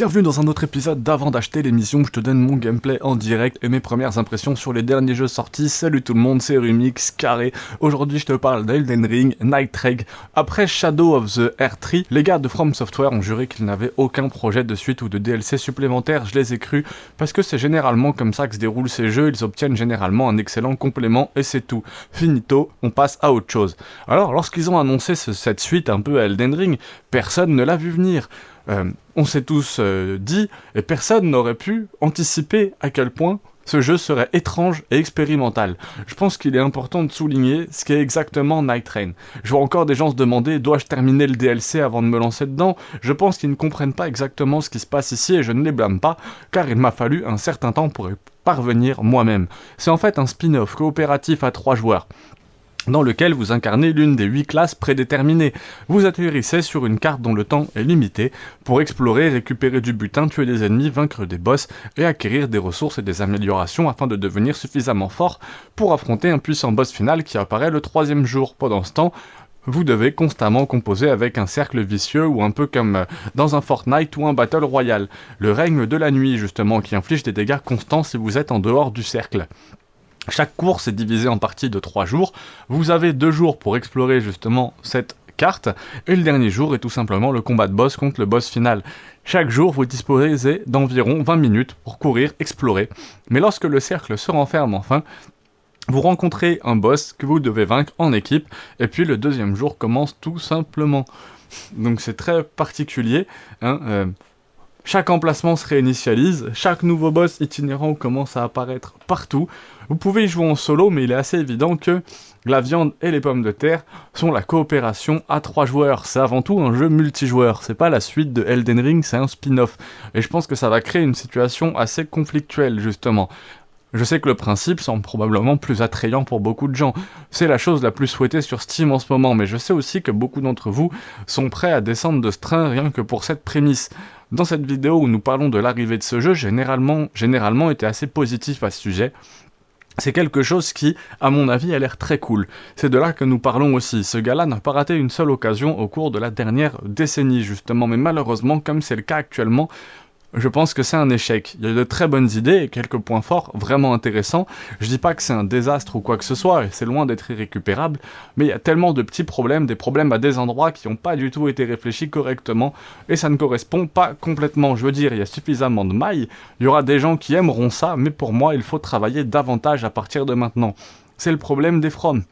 Bienvenue dans un autre épisode d'Avant d'acheter l'émission où je te donne mon gameplay en direct et mes premières impressions sur les derniers jeux sortis. Salut tout le monde, c'est Rumix, Carré. Aujourd'hui je te parle d'Elden Ring, Night Trek. Après Shadow of the R3, les gars de From Software ont juré qu'ils n'avaient aucun projet de suite ou de DLC supplémentaire. Je les ai crus parce que c'est généralement comme ça que se déroulent ces jeux. Ils obtiennent généralement un excellent complément et c'est tout. Finito, on passe à autre chose. Alors lorsqu'ils ont annoncé cette suite un peu à Elden Ring, personne ne l'a vu venir. On s'est tous dit, et personne n'aurait pu anticiper à quel point ce jeu serait étrange et expérimental. Je pense qu'il est important de souligner ce qu'est exactement Night Rain. Je vois encore des gens se demander, dois-je terminer le DLC avant de me lancer dedans ? Je pense qu'ils ne comprennent pas exactement ce qui se passe ici et je ne les blâme pas, car il m'a fallu un certain temps pour y parvenir moi-même. C'est en fait un spin-off coopératif à 3 joueurs. Dans lequel vous incarnez l'une des 8 classes prédéterminées. Vous atterrissez sur une carte dont le temps est limité pour explorer, récupérer du butin, tuer des ennemis, vaincre des boss et acquérir des ressources et des améliorations afin de devenir suffisamment fort pour affronter un puissant boss final qui apparaît le 3e jour. Pendant ce temps, vous devez constamment composer avec un cercle vicieux ou un peu comme dans un Fortnite ou un Battle Royale. Le règne de la nuit justement qui inflige des dégâts constants si vous êtes en dehors du cercle. Chaque course est divisée en parties de 3 jours. Vous avez 2 jours pour explorer justement cette carte, et le dernier jour est tout simplement le combat de boss contre le boss final. Chaque jour, vous disposez d'environ 20 minutes pour courir, explorer. Mais lorsque le cercle se renferme enfin, vous rencontrez un boss que vous devez vaincre en équipe, et puis le 2e jour commence tout simplement. Donc c'est très particulier, Chaque emplacement se réinitialise, chaque nouveau boss itinérant commence à apparaître partout. Vous pouvez y jouer en solo, mais il est assez évident que la viande et les pommes de terre sont la coopération à 3 joueurs. C'est avant tout un jeu multijoueur, c'est pas la suite de Elden Ring, c'est un spin-off. Et je pense que ça va créer une situation assez conflictuelle, justement. Je sais que le principe semble probablement plus attrayant pour beaucoup de gens. C'est la chose la plus souhaitée sur Steam en ce moment, mais je sais aussi que beaucoup d'entre vous sont prêts à descendre de ce train rien que pour cette prémisse. Dans cette vidéo où nous parlons de l'arrivée de ce jeu, généralement été assez positif à ce sujet. C'est quelque chose qui, à mon avis, a l'air très cool. C'est de là que nous parlons aussi. Ce gars-là n'a pas raté une seule occasion au cours de la dernière décennie, justement. Mais malheureusement, comme c'est le cas actuellement, je pense que c'est un échec. Il y a de très bonnes idées et quelques points forts vraiment intéressants. Je dis pas que c'est un désastre ou quoi que ce soit, et c'est loin d'être irrécupérable, mais il y a tellement de petits problèmes, des problèmes à des endroits qui n'ont pas du tout été réfléchis correctement, et ça ne correspond pas complètement. Je veux dire, il y a suffisamment de mailles, il y aura des gens qui aimeront ça, mais pour moi, il faut travailler davantage à partir de maintenant. C'est le problème des From.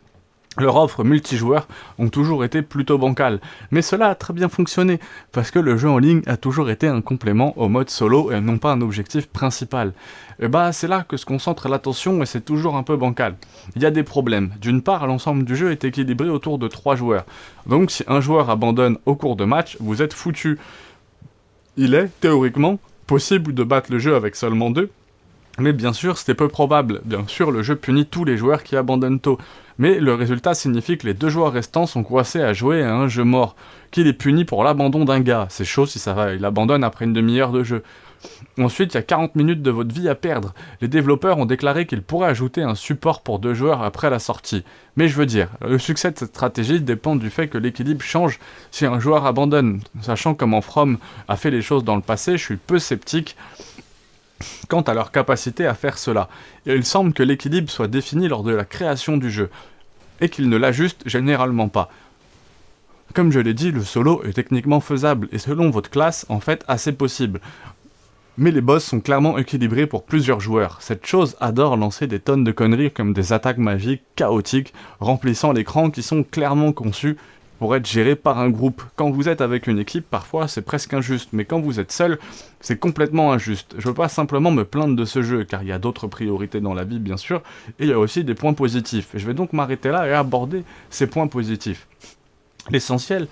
Leurs offres multijoueurs ont toujours été plutôt bancales, mais cela a très bien fonctionné, parce que le jeu en ligne a toujours été un complément au mode solo et non pas un objectif principal. Et c'est là que se concentre l'attention et c'est toujours un peu bancal. Il y a des problèmes. D'une part, l'ensemble du jeu est équilibré autour de 3 joueurs. Donc si un joueur abandonne au cours de match, vous êtes foutu. Il est, théoriquement, possible de battre le jeu avec seulement 2, mais bien sûr, c'est peu probable. Bien sûr, le jeu punit tous les joueurs qui abandonnent tôt. Mais le résultat signifie que les 2 joueurs restants sont coincés à jouer à un jeu mort, qui les punit pour l'abandon d'un gars. C'est chaud si ça va, il abandonne après une demi-heure de jeu. Ensuite, il y a 40 minutes de votre vie à perdre. Les développeurs ont déclaré qu'ils pourraient ajouter un support pour 2 joueurs après la sortie. Mais je veux dire, le succès de cette stratégie dépend du fait que l'équilibre change si un joueur abandonne. Sachant comment From a fait les choses dans le passé, je suis peu sceptique quant à leur capacité à faire cela. Et il semble que l'équilibre soit défini lors de la création du jeu, et qu'il ne l'ajuste généralement pas. Comme je l'ai dit, le solo est techniquement faisable, et selon votre classe, en fait, assez possible. Mais les boss sont clairement équilibrés pour plusieurs joueurs. Cette chose adore lancer des tonnes de conneries comme des attaques magiques chaotiques, remplissant l'écran qui sont clairement conçues pour être géré par un groupe. Quand vous êtes avec une équipe, parfois c'est presque injuste, mais quand vous êtes seul, c'est complètement injuste. Je veux pas simplement me plaindre de ce jeu, car il y a d'autres priorités dans la vie bien sûr, et il y a aussi des points positifs. Et je vais donc m'arrêter là et aborder ces points positifs. L'essentiel,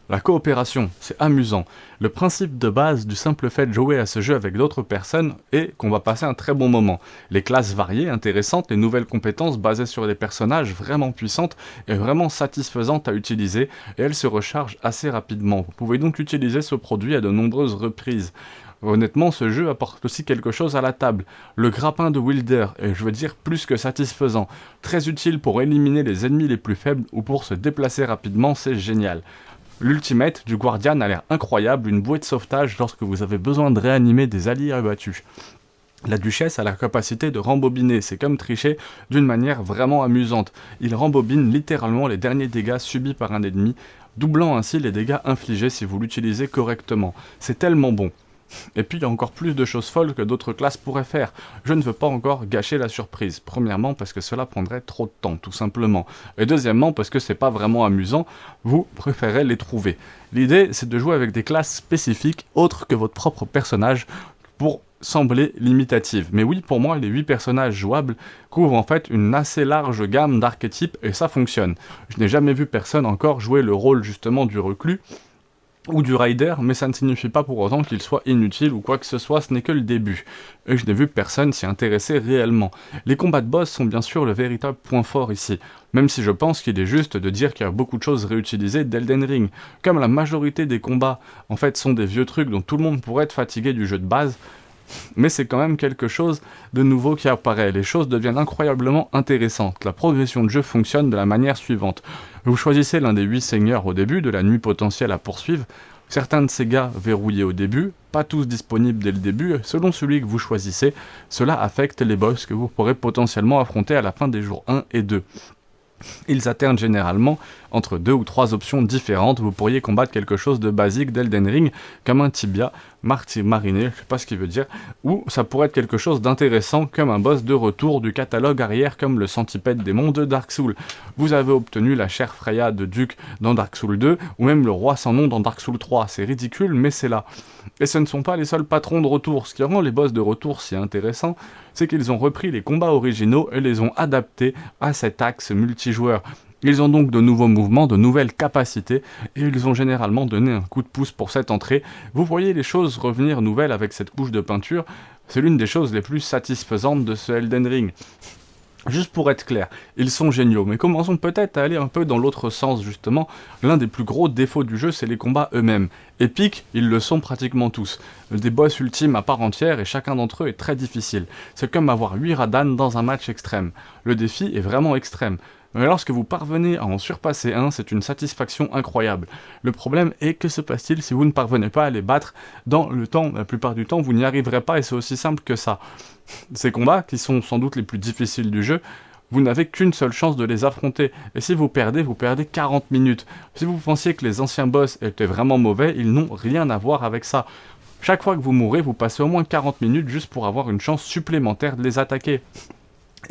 la coopération, c'est amusant. Le principe de base du simple fait de jouer à ce jeu avec d'autres personnes est qu'on va passer un très bon moment. Les classes variées, intéressantes, les nouvelles compétences basées sur des personnages vraiment puissantes et vraiment satisfaisantes à utiliser, et elles se rechargent assez rapidement. Vous pouvez donc utiliser ce produit à de nombreuses reprises. Honnêtement, ce jeu apporte aussi quelque chose à la table. Le grappin de Wilder est, je veux dire, plus que satisfaisant. Très utile pour éliminer les ennemis les plus faibles ou pour se déplacer rapidement, c'est génial. L'ultimate du Guardian a l'air incroyable, une bouée de sauvetage lorsque vous avez besoin de réanimer des alliés abattus. La duchesse a la capacité de rembobiner, c'est comme tricher d'une manière vraiment amusante. Il rembobine littéralement les derniers dégâts subis par un ennemi, doublant ainsi les dégâts infligés si vous l'utilisez correctement. C'est tellement bon. Et puis il y a encore plus de choses folles que d'autres classes pourraient faire. Je ne veux pas encore gâcher la surprise. Premièrement parce que cela prendrait trop de temps, tout simplement. Et deuxièmement parce que c'est pas vraiment amusant, vous préférez les trouver. L'idée c'est de jouer avec des classes spécifiques autres que votre propre personnage pour sembler limitative. Mais oui, pour moi, les 8 personnages jouables couvrent en fait une assez large gamme d'archétypes et ça fonctionne. Je n'ai jamais vu personne encore jouer le rôle justement du reclus ou du rider, mais ça ne signifie pas pour autant qu'il soit inutile ou quoi que ce soit, ce n'est que le début. Et je n'ai vu personne s'y intéresser réellement. Les combats de boss sont bien sûr le véritable point fort ici, même si je pense qu'il est juste de dire qu'il y a beaucoup de choses réutilisées d'Elden Ring. Comme la majorité des combats, en fait, sont des vieux trucs dont tout le monde pourrait être fatigué du jeu de base, mais c'est quand même quelque chose de nouveau qui apparaît. Les choses deviennent incroyablement intéressantes. La progression de jeu fonctionne de la manière suivante. Vous choisissez l'un des 8 seigneurs au début de la nuit potentielle à poursuivre. Certains de ces gars verrouillés au début, pas tous disponibles dès le début, selon celui que vous choisissez, cela affecte les boss que vous pourrez potentiellement affronter à la fin des jours 1 et 2. Ils alternent généralement entre 2 ou 3 options différentes. Vous pourriez combattre quelque chose de basique d'Elden Ring, comme un tibia mariné, je sais pas ce qu'il veut dire, ou ça pourrait être quelque chose d'intéressant, comme un boss de retour du catalogue arrière, comme le centipède démon de Dark Souls. Vous avez obtenu la chair Freya de Duc dans Dark Souls 2, ou même le roi sans nom dans Dark Souls 3. C'est ridicule, mais c'est là. Et ce ne sont pas les seuls patrons de retour. Ce qui rend les boss de retour si intéressants, c'est qu'ils ont repris les combats originaux et les ont adaptés à cet axe multijoueur. Ils ont donc de nouveaux mouvements, de nouvelles capacités, et ils ont généralement donné un coup de pouce pour cette entrée. Vous voyez les choses revenir nouvelles avec cette couche de peinture, c'est l'une des choses les plus satisfaisantes de ce Elden Ring. Juste pour être clair, ils sont géniaux, mais commençons peut-être à aller un peu dans l'autre sens justement. L'un des plus gros défauts du jeu, c'est les combats eux-mêmes. Épiques, ils le sont pratiquement tous. Des boss ultimes à part entière et chacun d'entre eux est très difficile. C'est comme avoir 8 Radahn dans un match extrême. Le défi est vraiment extrême. Mais lorsque vous parvenez à en surpasser un, c'est une satisfaction incroyable. Le problème est, que se passe-t-il si vous ne parvenez pas à les battre dans le temps? La plupart du temps, vous n'y arriverez pas et c'est aussi simple que ça. Ces combats, qui sont sans doute les plus difficiles du jeu, vous n'avez qu'une seule chance de les affronter. Et si vous perdez 40 minutes. Si vous pensiez que les anciens boss étaient vraiment mauvais, ils n'ont rien à voir avec ça. Chaque fois que vous mourrez, vous passez au moins 40 minutes juste pour avoir une chance supplémentaire de les attaquer.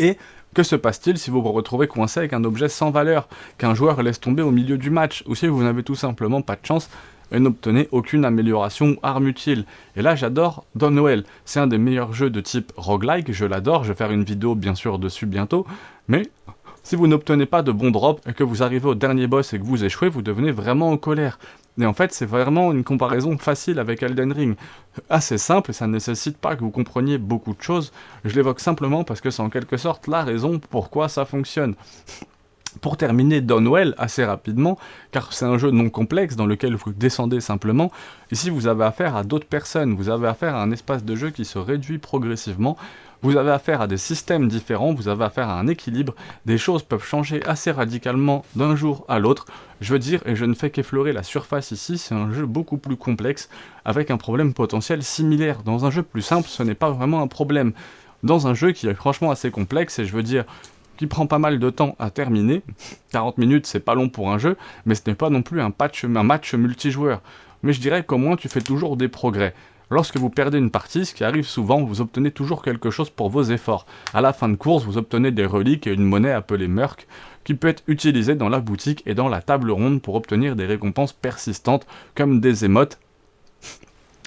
Et que se passe-t-il si vous vous retrouvez coincé avec un objet sans valeur, qu'un joueur laisse tomber au milieu du match, ou si vous n'avez tout simplement pas de chance et n'obtenez aucune amélioration ou arme utile? Et là j'adore Downwell, c'est un des meilleurs jeux de type roguelike, je l'adore, je vais faire une vidéo bien sûr dessus bientôt, mais si vous n'obtenez pas de bons drops et que vous arrivez au dernier boss et que vous échouez, vous devenez vraiment en colère. Et en fait, c'est vraiment une comparaison facile avec Elden Ring. Assez simple et ça ne nécessite pas que vous compreniez beaucoup de choses. Je l'évoque simplement parce que c'est en quelque sorte la raison pourquoi ça fonctionne. Pour terminer Downwell assez rapidement, car c'est un jeu non complexe dans lequel vous descendez simplement, ici vous avez affaire à d'autres personnes, vous avez affaire à un espace de jeu qui se réduit progressivement, vous avez affaire à des systèmes différents, vous avez affaire à un équilibre, des choses peuvent changer assez radicalement d'un jour à l'autre. Je veux dire, et je ne fais qu'effleurer la surface ici, c'est un jeu beaucoup plus complexe, avec un problème potentiel similaire. Dans un jeu plus simple, ce n'est pas vraiment un problème. Dans un jeu qui est franchement assez complexe, et je veux dire, qui prend pas mal de temps à terminer, 40 minutes c'est pas long pour un jeu, mais ce n'est pas non plus un match multijoueur. Mais je dirais qu'au moins tu fais toujours des progrès. Lorsque vous perdez une partie, ce qui arrive souvent, vous obtenez toujours quelque chose pour vos efforts. À la fin de course, vous obtenez des reliques et une monnaie appelée Merc, qui peut être utilisée dans la boutique et dans la table ronde pour obtenir des récompenses persistantes, comme des émotes,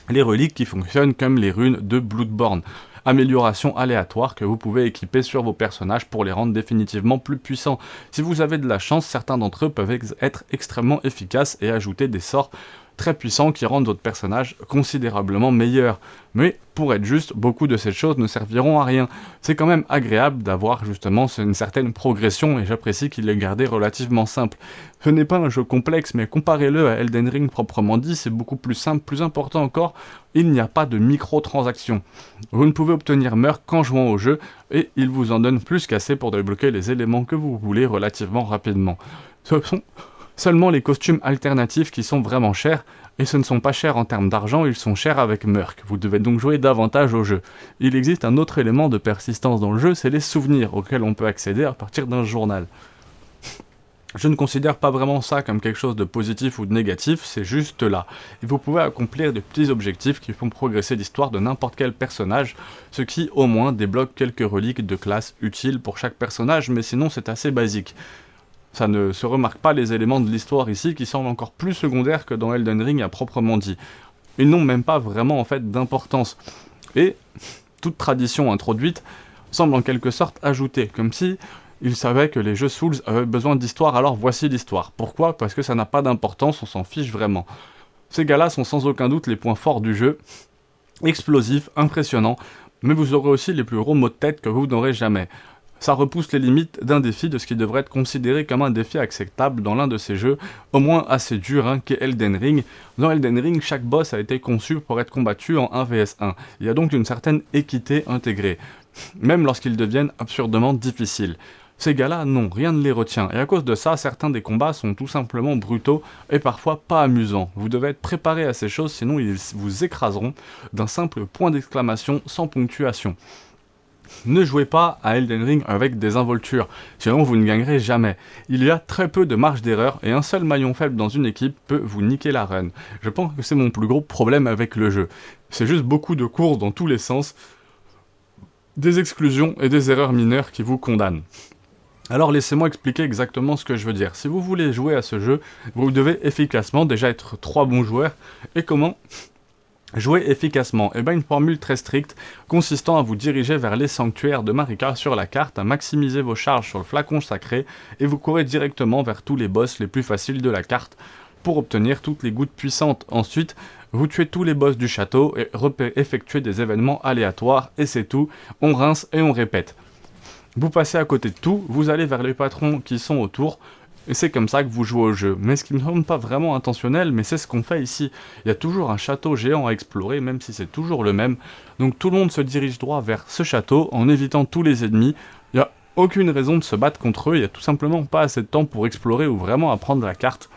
les reliques qui fonctionnent comme les runes de Bloodborne. Amélioration aléatoire que vous pouvez équiper sur vos personnages pour les rendre définitivement plus puissants. Si vous avez de la chance, certains d'entre eux peuvent être extrêmement efficaces et ajouter des sorts très puissants qui rendent votre personnage considérablement meilleur. Mais pour être juste, beaucoup de ces choses ne serviront à rien. C'est quand même agréable d'avoir justement une certaine progression et j'apprécie qu'il l'ait gardé relativement simple. Ce n'est pas un jeu complexe, mais comparez-le à Elden Ring proprement dit, c'est beaucoup plus simple, plus important encore, il n'y a pas de microtransactions. Vous ne pouvez obtenir Merc qu'en jouant au jeu et il vous en donne plus qu'assez pour débloquer les éléments que vous voulez relativement rapidement. Ce sont Seulement les costumes alternatifs qui sont vraiment chers, et ce ne sont pas chers en termes d'argent, ils sont chers avec Merc. Vous devez donc jouer davantage au jeu. Il existe un autre élément de persistance dans le jeu, c'est les souvenirs auxquels on peut accéder à partir d'un journal. Je ne considère pas vraiment ça comme quelque chose de positif ou de négatif, c'est juste là. Et vous pouvez accomplir de petits objectifs qui font progresser l'histoire de n'importe quel personnage, ce qui au moins débloque quelques reliques de classe utiles pour chaque personnage, mais sinon c'est assez basique. Ça ne se remarque pas les éléments de l'histoire ici qui semblent encore plus secondaires que dans Elden Ring à proprement dit. Ils n'ont même pas vraiment en fait d'importance. Et toute tradition introduite semble en quelque sorte ajoutée, comme si ils savaient que les jeux Souls avaient besoin d'histoire, alors voici l'histoire. Pourquoi ? Parce que ça n'a pas d'importance, on s'en fiche vraiment. Ces gars-là sont sans aucun doute les points forts du jeu, explosifs, impressionnants, mais vous aurez aussi les plus gros maux de tête que vous n'aurez jamais. Ça repousse les limites d'un défi de ce qui devrait être considéré comme un défi acceptable dans l'un de ces jeux, au moins assez dur qu'est Elden Ring. Dans Elden Ring, chaque boss a été conçu pour être combattu en 1 vs 1. Il y a donc une certaine équité intégrée, même lorsqu'ils deviennent absurdement difficiles. Ces gars-là, non, rien ne les retient, et à cause de ça, certains des combats sont tout simplement brutaux et parfois pas amusants. Vous devez être préparé à ces choses, sinon ils vous écraseront d'un simple point d'exclamation sans ponctuation. Ne jouez pas à Elden Ring avec des involtures, sinon vous ne gagnerez jamais. Il y a très peu de marge d'erreur et un seul maillon faible dans une équipe peut vous niquer la run. Je pense que c'est mon plus gros problème avec le jeu. C'est juste beaucoup de courses dans tous les sens, des exclusions et des erreurs mineures qui vous condamnent. Alors laissez-moi expliquer exactement ce que je veux dire. Si vous voulez jouer à ce jeu, vous devez efficacement déjà être 3 bons joueurs. Et comment jouer efficacement? Eh bien une formule très stricte, consistant à vous diriger vers les sanctuaires de Marika sur la carte, à maximiser vos charges sur le flacon sacré, et vous courez directement vers tous les boss les plus faciles de la carte, pour obtenir toutes les gouttes puissantes. Ensuite, vous tuez tous les boss du château, et effectuez des événements aléatoires, et c'est tout, on rince et on répète. Vous passez à côté de tout, vous allez vers les patrons qui sont autour, et c'est comme ça que vous jouez au jeu. Mais ce qui ne me semble pas vraiment intentionnel, mais c'est ce qu'on fait ici. Il y a toujours un château géant à explorer, même si c'est toujours le même. Donc tout le monde se dirige droit vers ce château, en évitant tous les ennemis. Il n'y a aucune raison de se battre contre eux, il n'y a tout simplement pas assez de temps pour explorer ou vraiment apprendre la carte.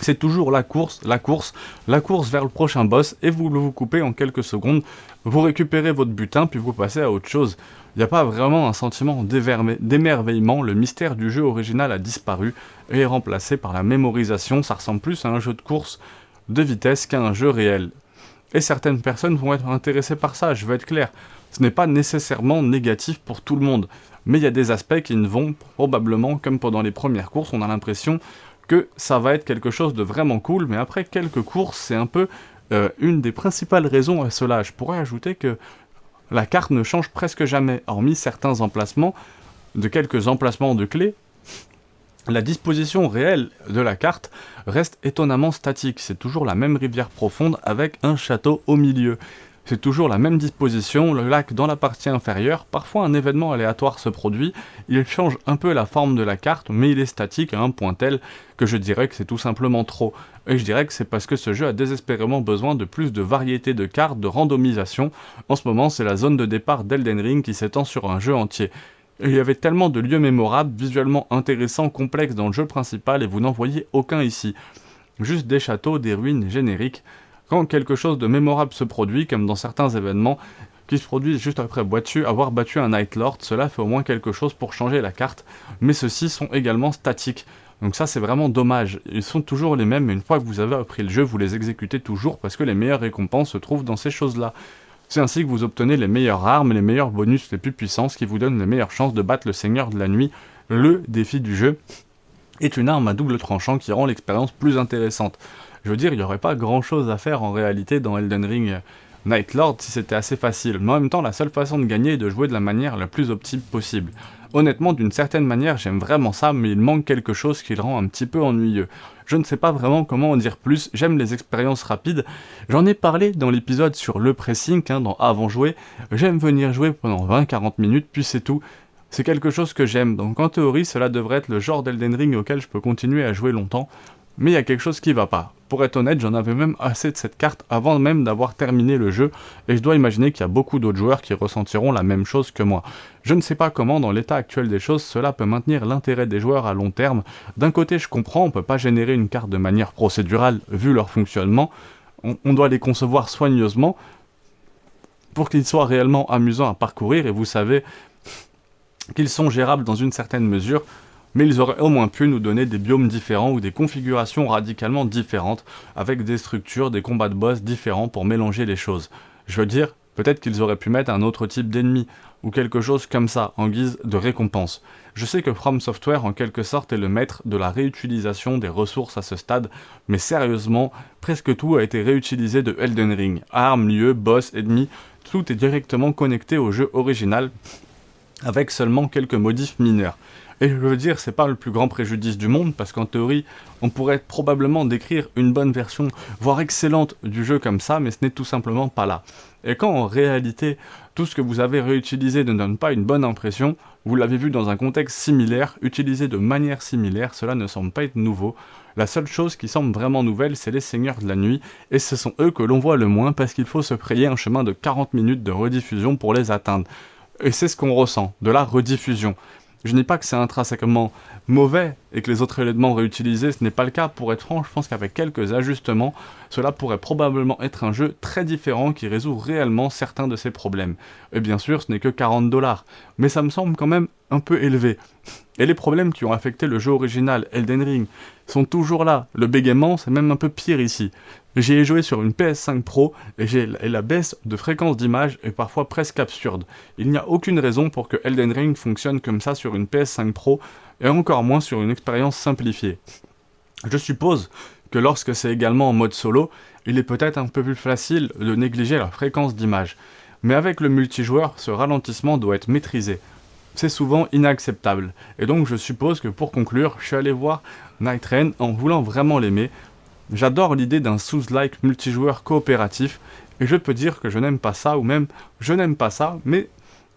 C'est toujours la course vers le prochain boss, et vous le coupez en quelques secondes. Vous récupérez votre butin, puis vous passez à autre chose. Il n'y a pas vraiment un sentiment d'émerveillement, le mystère du jeu original a disparu et est remplacé par la mémorisation, ça ressemble plus à un jeu de course de vitesse qu'à un jeu réel. Et certaines personnes vont être intéressées par ça, je vais être clair. Ce n'est pas nécessairement négatif pour tout le monde, mais il y a des aspects qui ne vont probablement, comme pendant les premières courses, on a l'impression que ça va être quelque chose de vraiment cool, mais après quelques courses, c'est un peu une des principales raisons à cela. Je pourrais ajouter que la carte ne change presque jamais, hormis certains emplacements, de quelques emplacements de clés. La disposition réelle de la carte reste étonnamment statique, c'est toujours la même rivière profonde avec un château au milieu. C'est toujours la même disposition, le lac dans la partie inférieure, parfois un événement aléatoire se produit, il change un peu la forme de la carte, mais il est statique à un point tel que je dirais que c'est tout simplement trop. Et je dirais que c'est parce que ce jeu a désespérément besoin de plus de variété de cartes, de randomisation. En ce moment, c'est la zone de départ d'Elden Ring qui s'étend sur un jeu entier. Et il y avait tellement de lieux mémorables, visuellement intéressants, complexes dans le jeu principal, et vous n'en voyez aucun ici. Juste des châteaux, des ruines génériques. Quand quelque chose de mémorable se produit, comme dans certains événements qui se produisent juste après avoir battu un Night Lord, cela fait au moins quelque chose pour changer la carte, mais ceux-ci sont également statiques. Donc ça c'est vraiment dommage, ils sont toujours les mêmes, mais une fois que vous avez appris le jeu, vous les exécutez toujours parce que les meilleures récompenses se trouvent dans ces choses-là. C'est ainsi que vous obtenez les meilleures armes, les meilleurs bonus les plus puissants, ce qui vous donne les meilleures chances de battre le Seigneur de la Nuit. Le défi du jeu est une arme à double tranchant qui rend l'expérience plus intéressante. Je veux dire, il n'y aurait pas grand chose à faire en réalité dans Elden Ring Night Lord si c'était assez facile, mais en même temps la seule façon de gagner est de jouer de la manière la plus optimale possible. Honnêtement, d'une certaine manière, j'aime vraiment ça, mais il manque quelque chose qui le rend un petit peu ennuyeux. Je ne sais pas vraiment comment en dire plus, j'aime les expériences rapides, j'en ai parlé dans l'épisode sur le pressing, dans Avant Jouer, j'aime venir jouer pendant 20-40 minutes, puis c'est tout. C'est quelque chose que j'aime, donc en théorie, cela devrait être le genre d'Elden Ring auquel je peux continuer à jouer longtemps, mais il y a quelque chose qui va pas. Pour être honnête, j'en avais même assez de cette carte avant même d'avoir terminé le jeu, et je dois imaginer qu'il y a beaucoup d'autres joueurs qui ressentiront la même chose que moi. Je ne sais pas comment, dans l'état actuel des choses, cela peut maintenir l'intérêt des joueurs à long terme. D'un côté, je comprends, on peut pas générer une carte de manière procédurale, vu leur fonctionnement, on doit les concevoir soigneusement, pour qu'ils soient réellement amusants à parcourir, et vous savez qu'ils sont gérables dans une certaine mesure, mais ils auraient au moins pu nous donner des biomes différents ou des configurations radicalement différentes, avec des structures, des combats de boss différents pour mélanger les choses. Je veux dire, peut-être qu'ils auraient pu mettre un autre type d'ennemi, ou quelque chose comme ça, en guise de récompense. Je sais que From Software, en quelque sorte, est le maître de la réutilisation des ressources à ce stade, mais sérieusement, presque tout a été réutilisé de Elden Ring. Armes, lieux, boss, ennemis, tout est directement connecté au jeu original, avec seulement quelques modifs mineurs. Et je veux dire, c'est pas le plus grand préjudice du monde, parce qu'en théorie, on pourrait probablement décrire une bonne version, voire excellente, du jeu comme ça, mais ce n'est tout simplement pas là. Et quand en réalité, tout ce que vous avez réutilisé ne donne pas une bonne impression, vous l'avez vu dans un contexte similaire, utilisé de manière similaire, cela ne semble pas être nouveau. La seule chose qui semble vraiment nouvelle, c'est les Seigneurs de la Nuit, et ce sont eux que l'on voit le moins, parce qu'il faut se frayer un chemin de 40 minutes de rediffusion pour les atteindre. Et c'est ce qu'on ressent, de la rediffusion. Je ne dis pas que c'est intrinsèquement mauvais et que les autres éléments réutilisés, ce n'est pas le cas. Pour être franc, je pense qu'avec quelques ajustements, cela pourrait probablement être un jeu très différent qui résout réellement certains de ces problèmes. Et bien sûr, ce n'est que 40$, mais ça me semble quand même un peu élevé. Et les problèmes qui ont affecté le jeu original, Elden Ring, sont toujours là. Le bégaiement, c'est même un peu pire ici. J'y ai joué sur une PS5 Pro et la baisse de fréquence d'image est parfois presque absurde. Il n'y a aucune raison pour que Elden Ring fonctionne comme ça sur une PS5 Pro et encore moins sur une expérience simplifiée. Je suppose que lorsque c'est également en mode solo, il est peut-être un peu plus facile de négliger la fréquence d'image. Mais avec le multijoueur, ce ralentissement doit être maîtrisé. C'est souvent inacceptable. Et donc je suppose que pour conclure, je suis allé voir Night Rain en voulant vraiment l'aimer. J'adore l'idée d'un Souls-like multijoueur coopératif, et je peux dire que je n'aime pas ça, ou même je n'aime pas ça, mais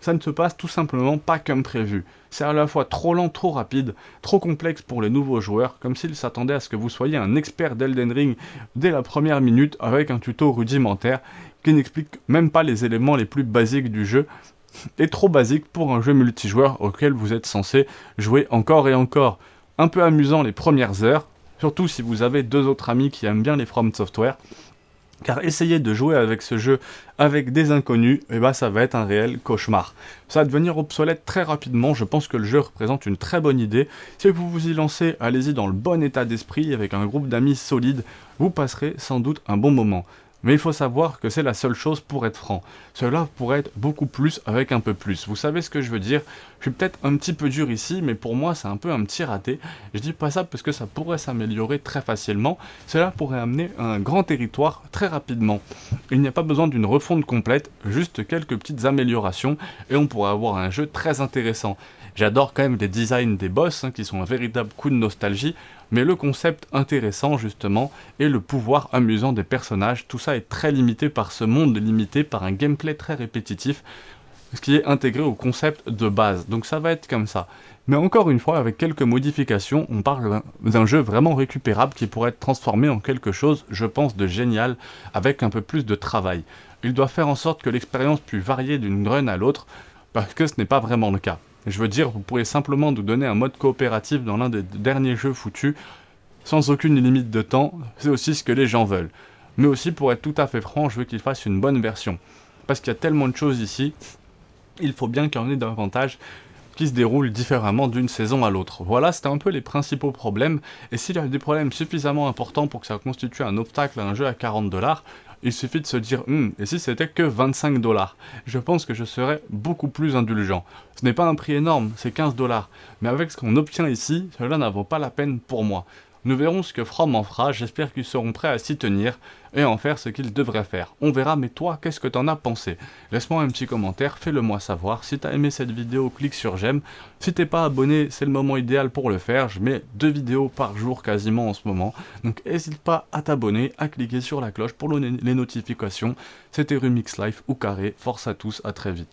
ça ne se passe tout simplement pas comme prévu. C'est à la fois trop lent, trop rapide, trop complexe pour les nouveaux joueurs, comme s'ils s'attendaient à ce que vous soyez un expert d'Elden Ring dès la première minute avec un tuto rudimentaire qui n'explique même pas les éléments les plus basiques du jeu, et trop basique pour un jeu multijoueur auquel vous êtes censé jouer encore et encore. Un peu amusant les premières heures, surtout si vous avez deux autres amis qui aiment bien les From Software, car essayer de jouer avec ce jeu avec des inconnus, ça va être un réel cauchemar. Ça va devenir obsolète très rapidement, je pense que le jeu représente une très bonne idée. Si vous vous y lancez, allez-y dans le bon état d'esprit, avec un groupe d'amis solide, vous passerez sans doute un bon moment. Mais il faut savoir que c'est la seule chose pour être franc. Cela pourrait être beaucoup plus avec un peu plus. Vous savez ce que je veux dire? Je suis peut-être un petit peu dur ici, mais pour moi c'est un peu un petit raté. Je dis pas ça parce que ça pourrait s'améliorer très facilement. Cela pourrait amener un grand territoire très rapidement. Il n'y a pas besoin d'une refonte complète, juste quelques petites améliorations, et on pourrait avoir un jeu très intéressant. J'adore quand même les designs des boss, qui sont un véritable coup de nostalgie, mais le concept intéressant justement, et le pouvoir amusant des personnages, tout ça est très limité par ce monde, limité par un gameplay très répétitif, ce qui est intégré au concept de base, donc ça va être comme ça. Mais encore une fois, avec quelques modifications, on parle d'un jeu vraiment récupérable qui pourrait être transformé en quelque chose, je pense, de génial, avec un peu plus de travail. Il doit faire en sorte que l'expérience puisse varier d'une run à l'autre, parce que ce n'est pas vraiment le cas. Je veux dire, vous pourrez simplement nous donner un mode coopératif dans l'un des derniers jeux foutus, sans aucune limite de temps, c'est aussi ce que les gens veulent. Mais aussi, pour être tout à fait franc, je veux qu'ils fassent une bonne version. Parce qu'il y a tellement de choses ici, il faut bien qu'il y en ait davantage qui se déroulent différemment d'une saison à l'autre. Voilà, c'était un peu les principaux problèmes, et s'il y a des problèmes suffisamment importants pour que ça constitue un obstacle à un jeu à 40$, il suffit de se dire et si c'était que 25$? Je pense que je serais beaucoup plus indulgent. Ce n'est pas un prix énorme, c'est 15$, mais avec ce qu'on obtient ici, cela n'en vaut pas la peine pour moi. Nous verrons ce que From en fera, j'espère qu'ils seront prêts à s'y tenir et à en faire ce qu'ils devraient faire. On verra, mais toi, qu'est-ce que t'en as pensé? Laisse-moi un petit commentaire, fais-le moi savoir. Si t'as aimé cette vidéo, clique sur j'aime. Si t'es pas abonné, c'est le moment idéal pour le faire. Je mets 2 vidéos par jour quasiment en ce moment. Donc n'hésite pas à t'abonner, à cliquer sur la cloche pour les notifications. C'était Rumix Life ou Carré, force à tous, à très vite.